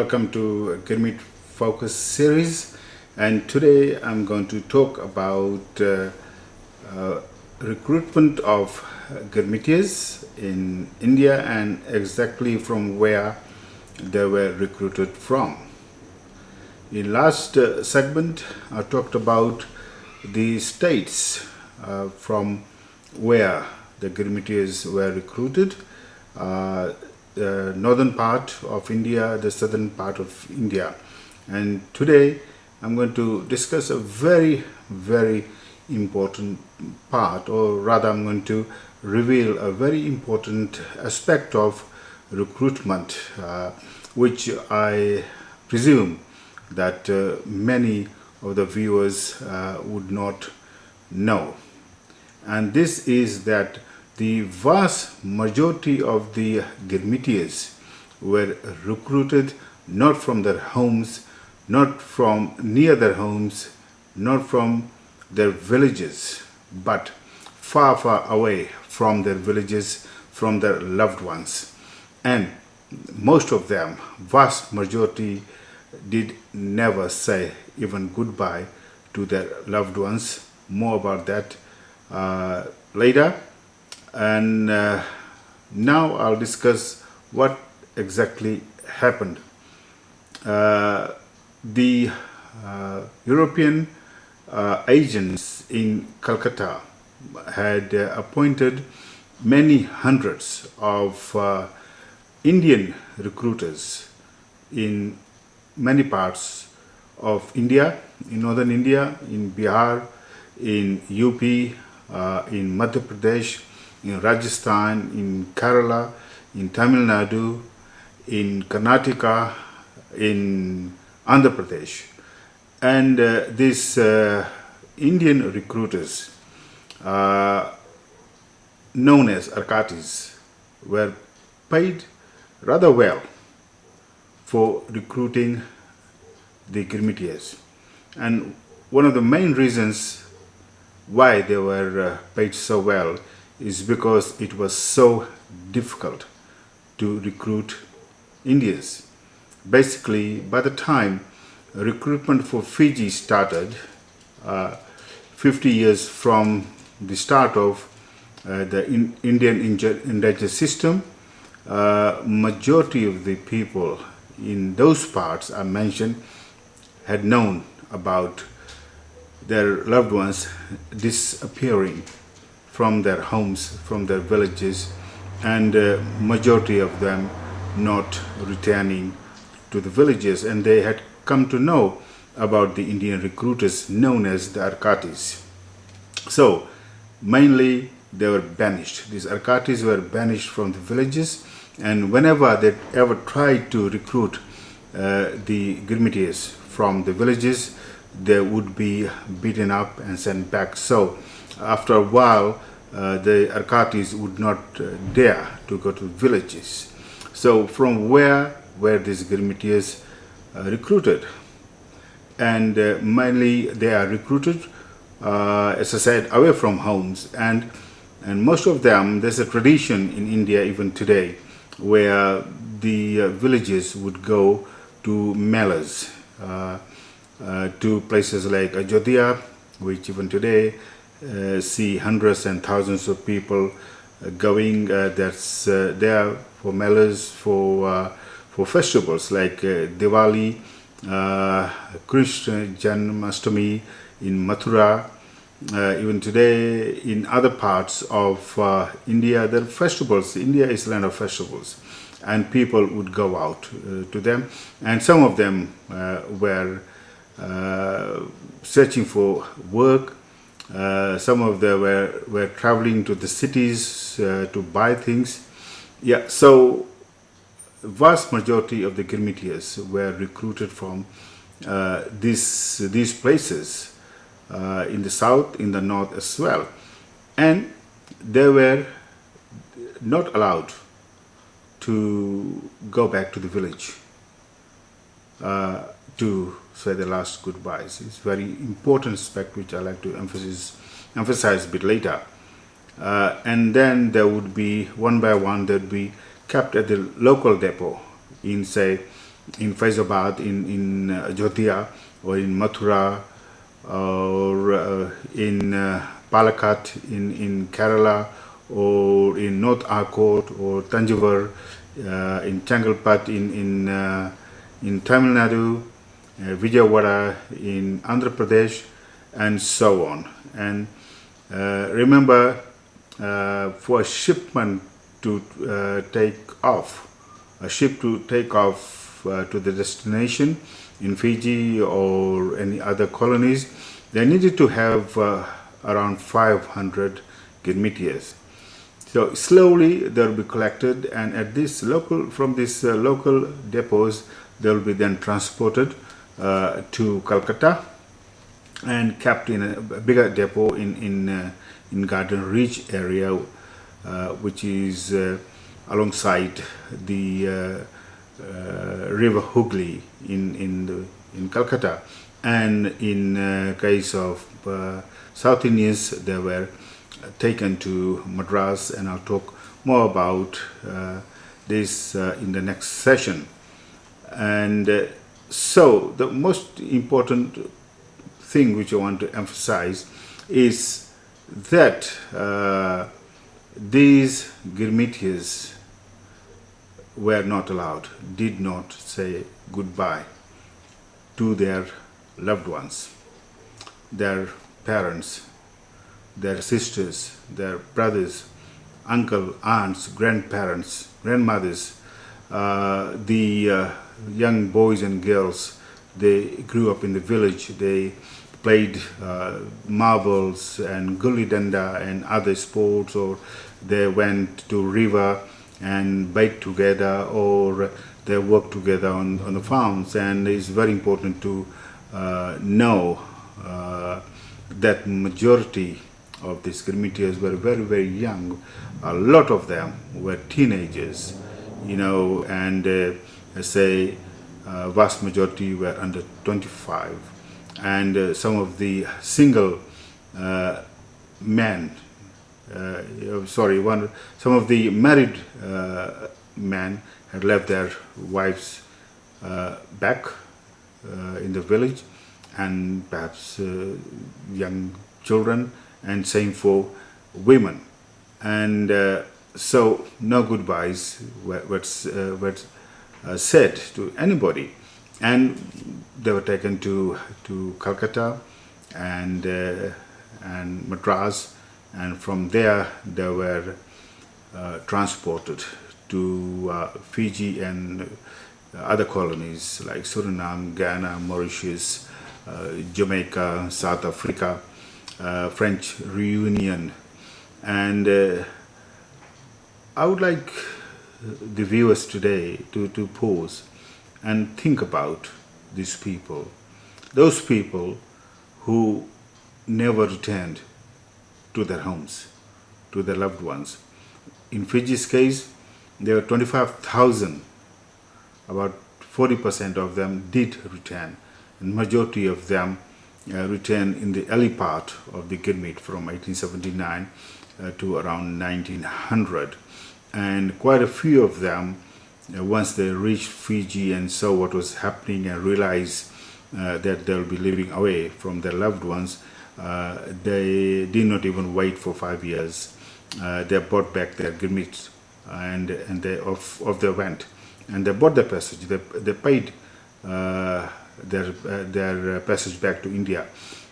welcome to Girmit Focus series, and today I'm going to talk about recruitment of Girmitiyas in India and exactly from where they were recruited from. In last segment I talked about the states from where the Girmitiyas were recruited. The northern part of India, the southern part of India, and today I'm going to discuss a very important part, or rather I'm going to reveal a very important aspect of recruitment, which I presume that many of the viewers would not know, and this is that the vast majority of the Girmitiyas were recruited not from their homes, not from near their homes, not from their villages, but far away from their villages, from their loved ones. And most of them, vast majority, did never say even goodbye to their loved ones. More about that later. And now I'll discuss what exactly happened. The European agents in Calcutta had appointed many hundreds of Indian recruiters in many parts of India, in northern India, in Bihar, in UP, in Madhya Pradesh, in Rajasthan, in Kerala, in Tamil Nadu, in Karnataka, in Andhra Pradesh. And these Indian recruiters, known as Arkatis, were paid rather well for recruiting the Girmitiyas. And one of the main reasons why they were paid so well is because it was so difficult to recruit Indians. Basically, by the time recruitment for Fiji started, 50 years from the start of the Indian indenture system, majority of the people in those parts I mentioned had known about their loved ones disappearing from their homes, from their villages, and majority of them not returning to the villages, and they had come to know about the Indian recruiters known as the Arkatis. So mainly they were banished. These Arkatis were banished from the villages, and whenever they ever tried to recruit the Girmitiyas from the villages, they would be beaten up and sent back. So after a while, the Arkatis would not dare to go to villages. So from where were these Girmitiyas recruited? And mainly they are recruited, as I said, away from homes, and most of them, there's a tradition in India even today where the villages would go to melas, to places like Ajodhya, which even today see hundreds and thousands of people going. That's there for melas, for festivals like Diwali, Krishna Janmashtami in Mathura. Even today in other parts of India, there are festivals. India is a land of festivals, and people would go out to them, and some of them were searching for work. Some of them were traveling to the cities to buy things. Yeah, so vast majority of the Girmitiyas were recruited from these places in the south, in the north as well, and they were not allowed to go back to the village to say the last goodbyes. It's a very important aspect which I like to emphasize a bit later. And then there would be, one by one, there would be kept at the local depot in, say, in Faizabad, in Ajodhya, or in Mathura, or in Palakkad in Kerala, or in North Arcot or Tanjavur, in Changalpat in Tamil Nadu, Vijayawada in Andhra Pradesh, and so on. And remember, for a shipment to take off, a ship to take off to the destination in Fiji or any other colonies, they needed to have around 500 Girmitiyas. So slowly they'll be collected, and at this from these local depots, they'll be then transported to Calcutta and kept in a bigger depot in Garden Reach area, which is alongside the river Hooghly in Calcutta. And in case of South Indians, they were taken to Madras, and I'll talk more about this in the next session. And so the most important thing which I want to emphasize is that these Girmitiyas were not allowed, did not say goodbye to their loved ones, their parents, their sisters, their brothers, uncle, aunts, grandparents, grandmothers, the young boys and girls. They grew up in the village. They played marbles and gully danda and other sports, or they went to river and baked together, or they worked together on the farms. And it's very important to know that majority of these Girmitiyas were very, very young. A lot of them were teenagers, and I say vast majority were under 25. And some of the single men, some of the married men had left their wives back in the village, and perhaps young children, and same for women. And so no goodbyes were said to anybody, and they were taken to Calcutta and Madras, and from there they were transported to Fiji and other colonies like Suriname, Ghana, Mauritius, Jamaica, South Africa, French Reunion. And I would like the viewers today to pause and think about these people, those people who never returned to their homes, to their loved ones. In Fiji's case, there were 25,000. About 40% of them did return, and majority of them returned in the early part of the Girmit from 1879 to around 1900. And quite a few of them, once they reached Fiji and saw what was happening and realized that they'll be living away from their loved ones, they did not even wait for 5 years. They brought back their Girmit, and they off they went, and they bought the passage. They paid their passage back to India,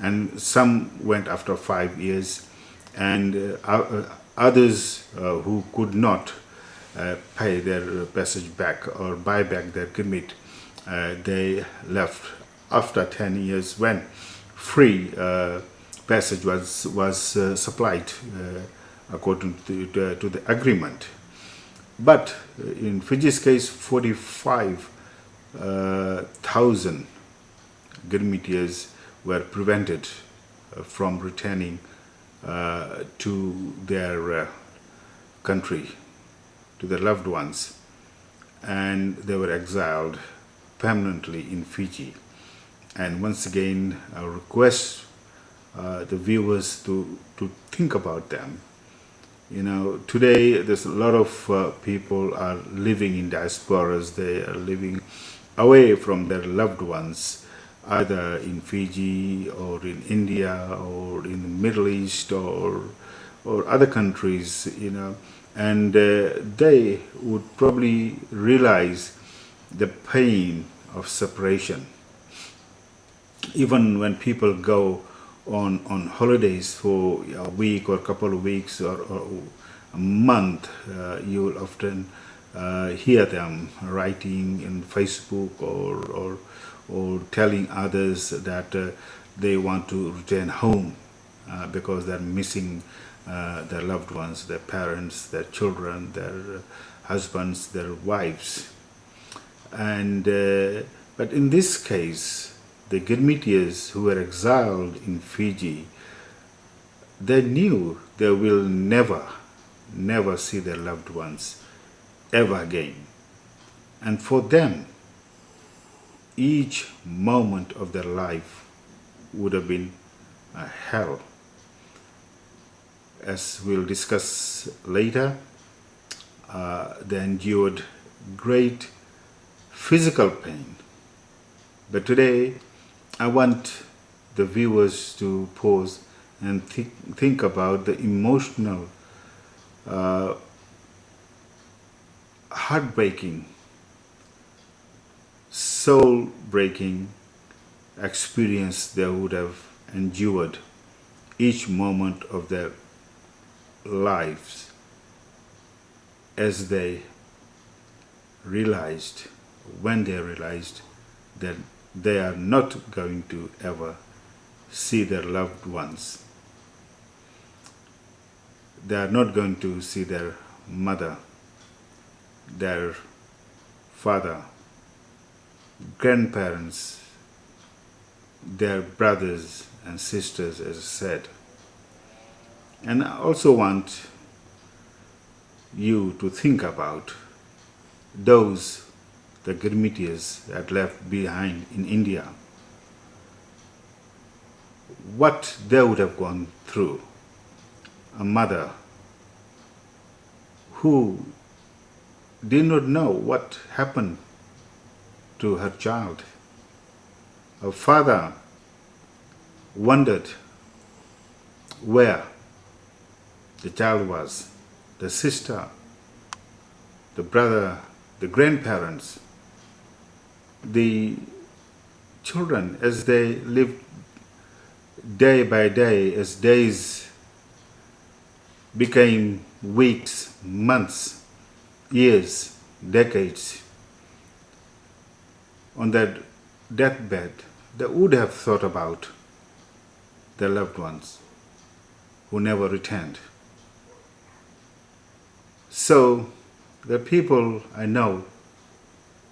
and some went after 5 years, and others who could not pay their passage back or buy back their Girmit, they left after 10 years when free passage was supplied according to the agreement. But in Fiji's case, 45,000 Girmitiyas were prevented from returning to their country, to their loved ones, and they were exiled permanently in Fiji. And once again, I request the viewers to think about them. Today there's a lot of people are living in diasporas. They are living away from their loved ones, either in Fiji or in India or in the Middle East or other countries, and they would probably realize the pain of separation. Even when people go on holidays for a week or a couple of weeks or a month, you will often hear them writing in Facebook or telling others that they want to return home because they're missing their loved ones, their parents, their children, their husbands, their wives. And but in this case, the Girmitiyas who were exiled in Fiji, they knew they will never see their loved ones ever again. And for them, each moment of their life would have been a hell. As we'll discuss later, they endured great physical pain. But today, I want the viewers to pause and think about the emotional, heartbreaking, soul-breaking experience they would have endured each moment of their lives as they realized, when they realized that they are not going to ever see their loved ones. They are not going to see their mother, their father, grandparents, their brothers and sisters, as I said. And I also want you to think about those the Girmitiyas had left behind in India, what they would have gone through. A mother who did not know what happened to her child. A father wondered where the child was, the sister, the brother, the grandparents, the children, as they lived day by day, as days became weeks, months, years, decades. On that deathbed, they would have thought about their loved ones who never returned. So the people I know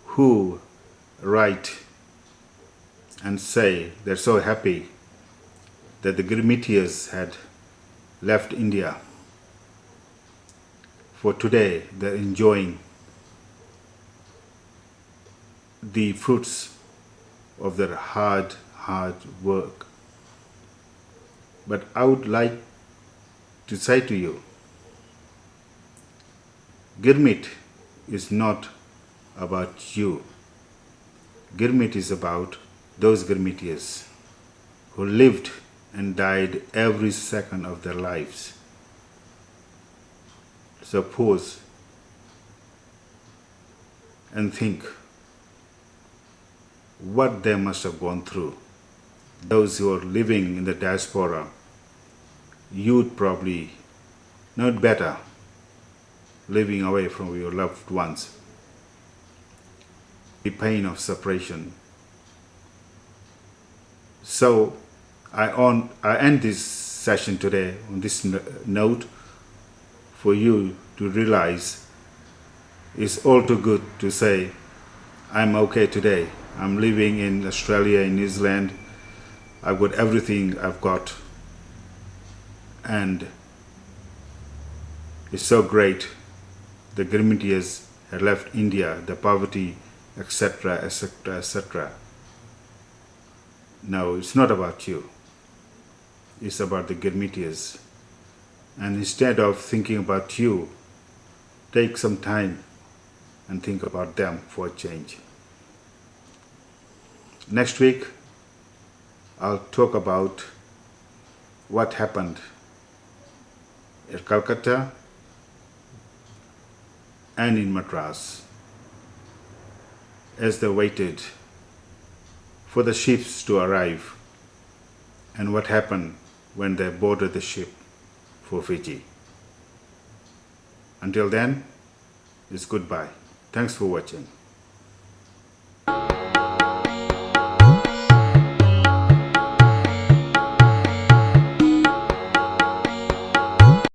who write and say they're so happy that the Girmitiyas had left India. For today, they're enjoying the fruits of their hard work. But I would like to say to you, Girmit is not about you. Girmit is about those Girmitiyas who lived and died every second of their lives. So pause and think what they must have gone through. Those who are living in the diaspora, you'd probably know it better, living away from your loved ones, the pain of separation. So I end this session today on this note for you to realize it's all too good to say, I'm okay today. I'm living in Australia, in New Zealand. I've got everything I've got. And it's so great. The Girmitiyas had left India, the poverty, etc., etc., etc. No, it's not about you. It's about the Girmitiyas. And instead of thinking about you, take some time and think about them for a change. Next week, I'll talk about what happened at Calcutta and in Madras as they waited for the ships to arrive, and what happened when they boarded the ship for Fiji. Until then, it's goodbye. Thanks for watching.